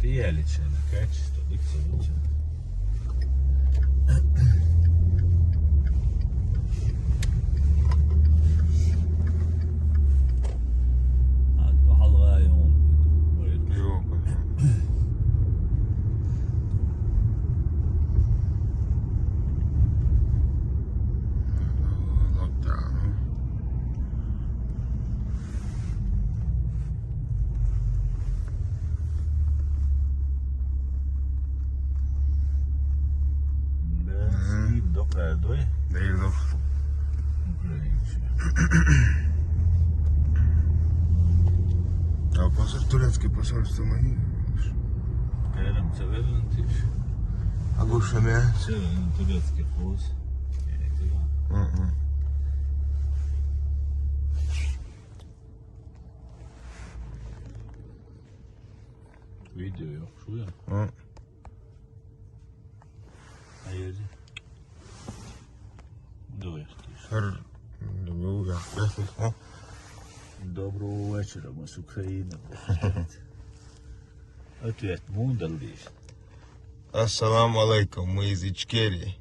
Tijeliće na kečisto, dikce uđe. Halva je on. Jo, pa ja. Lockdown. Dokle doje? Da je dobro. A posar turecki posarstvo mají. Kerem severlen tiš. A gušem je? Severlen turecki fos. Video yok şu ya. Hayır. Doje tiš. Her... Dobro, ja. Dobro večera, mas Ukrajina. Ötüet mundal diš. Assalamu alaikum, мы из Ичкерии.